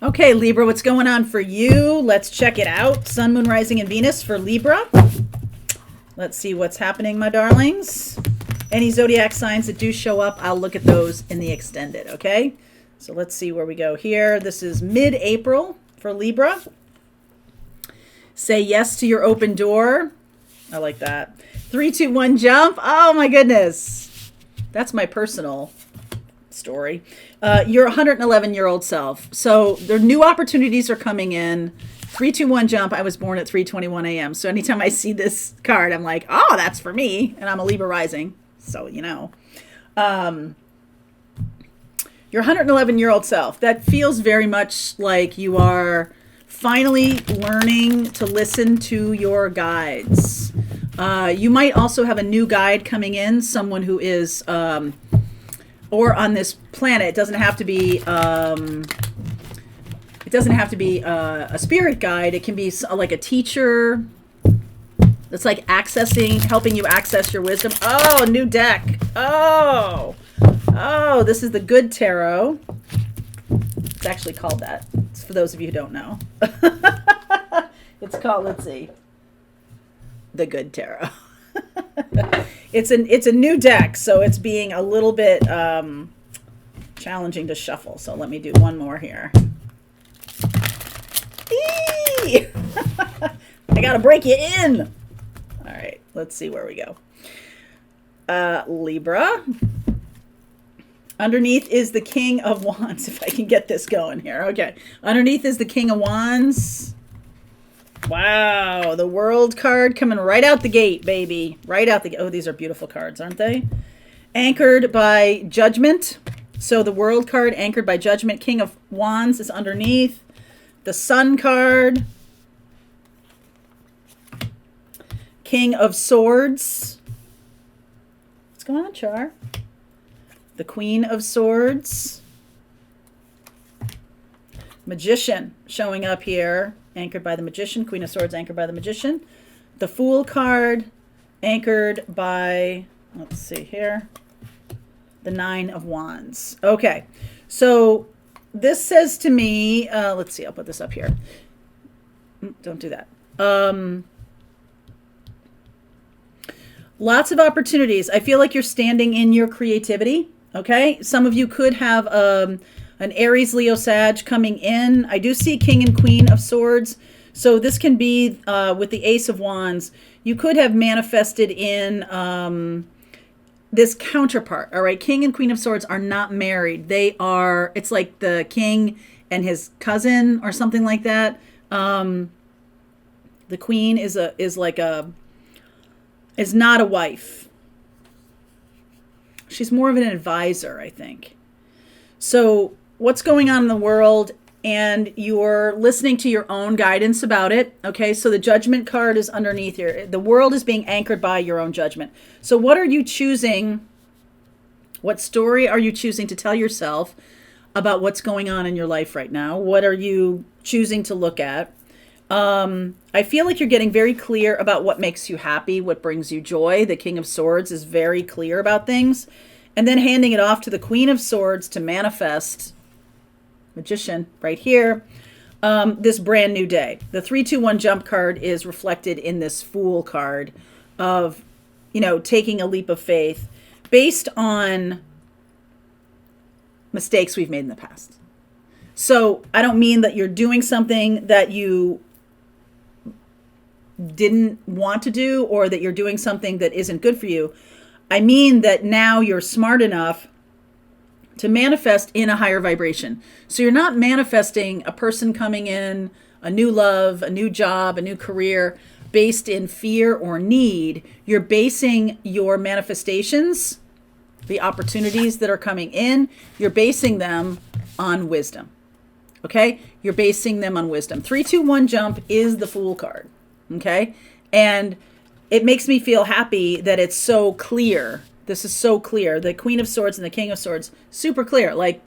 Okay, Libra, what's going on for you? Let's check it out. Sun, Moon, Rising, and Venus for Libra. Let's see what's happening, my darlings. Any zodiac signs that do show up, I'll look at those in the extended, okay? So let's see where we go here. This is mid-April for Libra. Say yes to your open door. I like that. 3, 2, 1, jump. Oh, my goodness. That's my personal story. Your 111-year-old self. So their new opportunities are coming in. 3, 2, 1, jump. I was born at 3:21 a.m. So anytime I see this card, I'm like, oh, that's for me. And I'm a Libra rising. So, you know. Your 111-year-old self. That feels very much like you are finally learning to listen to your guides. You might also have a new guide coming in. Someone who is... or on this planet, it doesn't have to be a spirit guide. It can be like a teacher that's like helping you access your wisdom. Oh, new deck. Oh, this is the Good Tarot. It's actually called that. It's for those of you who don't know. It's called, let's see, the Good Tarot. It's a new deck, so it's being a little bit challenging to shuffle. So let me do one more here. I gotta break you in. All right, let's see where we go. Libra. Underneath is the King of Wands, if I can get this going here. Okay, underneath is the King of Wands. Wow, the World card coming right out the gate, baby. Right out the gate. Oh, these are beautiful cards, aren't they? Anchored by Judgment. So the World card anchored by Judgment. King of Wands is underneath. The Sun card. King of Swords. What's going on, Char? The Queen of Swords. Magician showing up here. Anchored by the Magician. Queen of Swords anchored by the Magician. The Fool card anchored by, let's see here, the Nine of Wands. Okay, so this says to me, let's see, I'll put this up here. Don't do that. Lots of opportunities. I feel like you're standing in your creativity, okay? Some of you could have an Aries, Leo, Sag coming in. I do see King and Queen of Swords. So this can be with the Ace of Wands. You could have manifested in this counterpart. All right. King and Queen of Swords are not married. They are, it's like the king and his cousin or something like that. The queen is not a wife. She's more of an advisor, I think. So what's going on in the world, and you're listening to your own guidance about it. Okay, so the Judgment card is underneath here. The world is being anchored by your own judgment. So what are you choosing? What story are you choosing to tell yourself about what's going on in your life right now? What are you choosing to look at? I feel like you're getting very clear about what makes you happy, what brings you joy. The King of Swords is very clear about things. And then handing it off to the Queen of Swords to manifest, Magician right here, this brand new day. The 3, 2, 1 jump card is reflected in this Fool card of, you know, taking a leap of faith based on mistakes we've made in the past. So I don't mean that you're doing something that you didn't want to do or that you're doing something that isn't good for you. I mean that now you're smart enough to manifest in a higher vibration. So you're not manifesting a person coming in, a new love, a new job, a new career based in fear or need. You're basing your manifestations, the opportunities that are coming in, you're basing them on wisdom. Okay? You're basing them on wisdom. 3, 2, 1 jump is the Fool card. Okay? And it makes me feel happy that it's so clear. This is so clear. The Queen of Swords and the King of Swords, super clear. Like,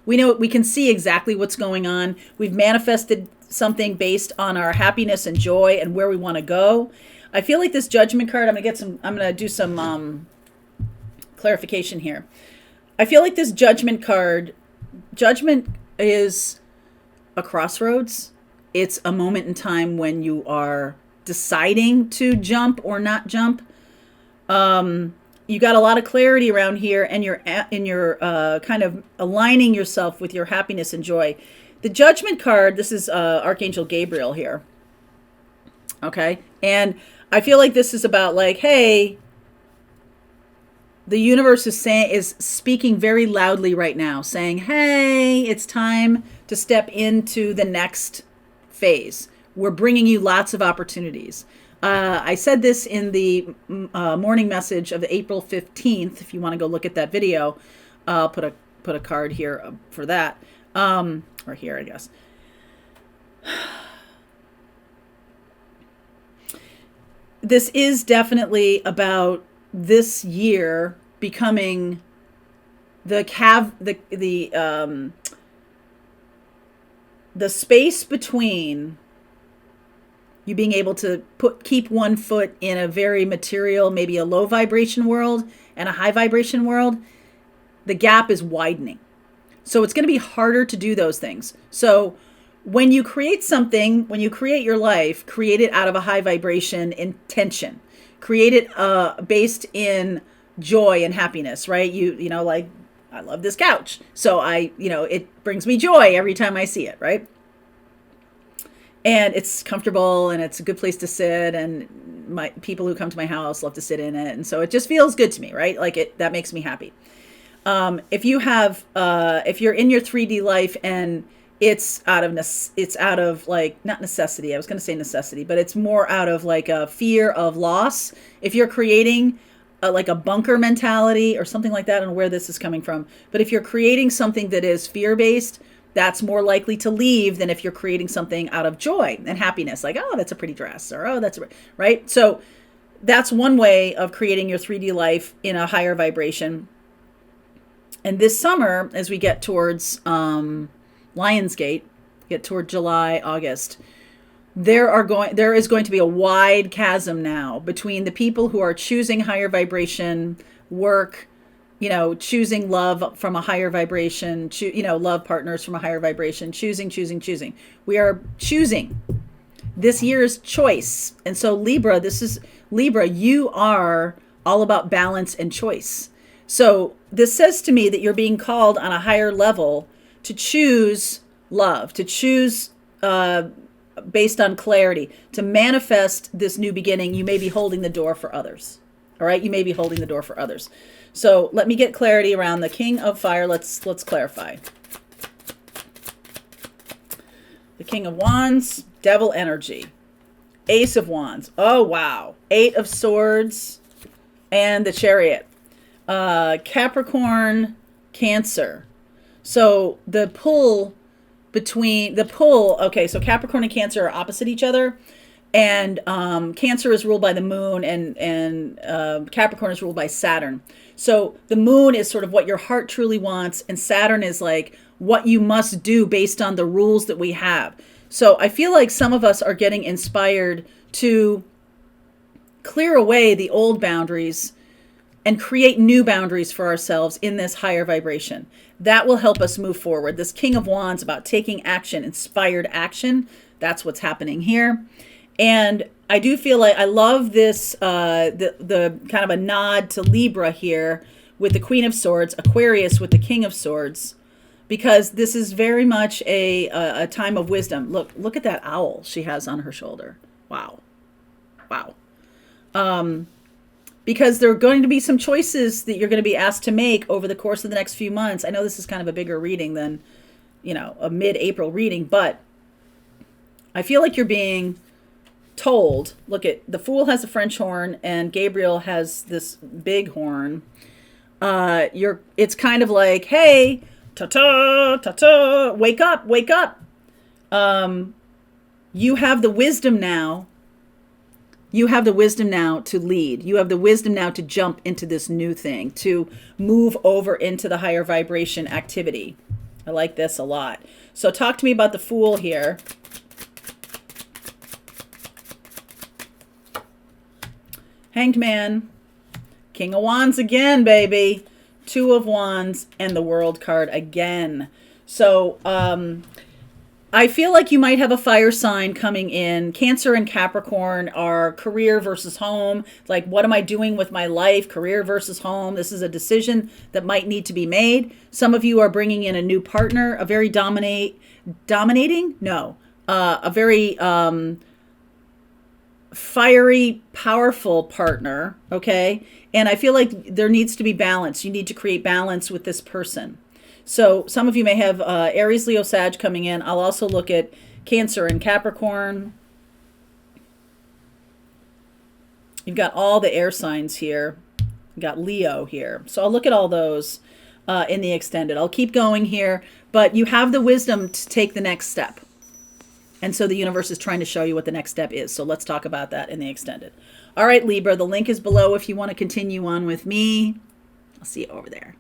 we know, we can see exactly what's going on. We've manifested something based on our happiness and joy and where we want to go. I feel like this Judgment card, I'm going to do some clarification here. I feel like this Judgment card, Judgment is a crossroads. It's a moment in time when you are deciding to jump or not jump. You got a lot of clarity around here, and you're kind of aligning yourself with your happiness and joy. The Judgment card, this is Archangel Gabriel here. Okay? And I feel like this is about like, hey, the universe is speaking very loudly right now, saying, hey, it's time to step into the next phase. We're bringing you lots of opportunities. I said this in the morning message of April 15th. If you want to go look at that video, I'll put a card here for that. Or here, I guess. This is definitely about this year becoming the space between you being able to keep one foot in a very material, maybe a low vibration world and a high vibration world. The gap is widening. So it's going to be harder to do those things. So when you create something, when you create your life, create it out of a high vibration intention. Create it based in joy and happiness, right? You know, like, I love this couch. So it brings me joy every time I see it, right? And it's comfortable and it's a good place to sit, and my people who come to my house love to sit in it. And so it just feels good to me, right? Like that makes me happy. If you're in your 3D life and it's out of like, not necessity. I was going to say necessity, but it's more out of like a fear of loss. If you're creating like a bunker mentality or something like that, I don't know where this is coming from, but if you're creating something that is fear-based, that's more likely to leave than if you're creating something out of joy and happiness. Like, oh, that's a pretty dress, or, oh, that's right. So that's one way of creating your 3D life in a higher vibration. And this summer, as we get towards Lionsgate, get toward July, August, there is going to be a wide chasm now between the people who are choosing higher vibration work, choosing love from a higher vibration, love partners from a higher vibration, choosing. We are choosing. This year's choice. And so Libra, you are all about balance and choice. So this says to me that you're being called on a higher level to choose love, to choose based on clarity, to manifest this new beginning. You may be holding the door for others. All right, you may be holding the door for others. So let me get clarity around the King of Fire. Let's clarify. The King of Wands, Devil energy. Ace of Wands. Oh, wow. 8 of Swords and the Chariot. Capricorn, Cancer. So the pull, okay, so Capricorn and Cancer are opposite each other. And Cancer is ruled by the moon, and Capricorn is ruled by Saturn. So the moon is sort of what your heart truly wants, and Saturn is like what you must do based on the rules that we have. So I feel like some of us are getting inspired to clear away the old boundaries and create new boundaries for ourselves in this higher vibration. That will help us move forward. This King of Wands about taking action, inspired action. That's what's happening here. And I do feel like I love this, the kind of a nod to Libra here with the Queen of Swords, Aquarius with the King of Swords, because this is very much a time of wisdom. Look at that owl she has on her shoulder. Wow. Because there are going to be some choices that you're going to be asked to make over the course of the next few months. I know this is kind of a bigger reading than, a mid-April reading, but I feel like you're being told, look at the Fool has a French horn and Gabriel has this big horn. It's kind of like, hey, ta-ta, wake up. You have the wisdom now. You have the wisdom now to lead. You have the wisdom now to jump into this new thing, to move over into the higher vibration activity. I like this a lot. So talk to me about the Fool here. Hanged Man, King of Wands again, baby. 2 of Wands and the World card again. So I feel like you might have a fire sign coming in. Cancer and Capricorn are career versus home. Like, what am I doing with my life? Career versus home. This is a decision that might need to be made. Some of you are bringing in a new partner, a very dominating? No. A very fiery, powerful partner. Okay. And I feel like there needs to be balance. You need to create balance with this person. So some of you may have Aries, Leo, Sag coming in. I'll also look at Cancer and Capricorn. You've got all the air signs here. You've got Leo here. So I'll look at all those in the extended. I'll keep going here, but you have the wisdom to take the next step. And so the universe is trying to show you what the next step is. So let's talk about that in the extended. All right, Libra, the link is below if you want to continue on with me. I'll see you over there.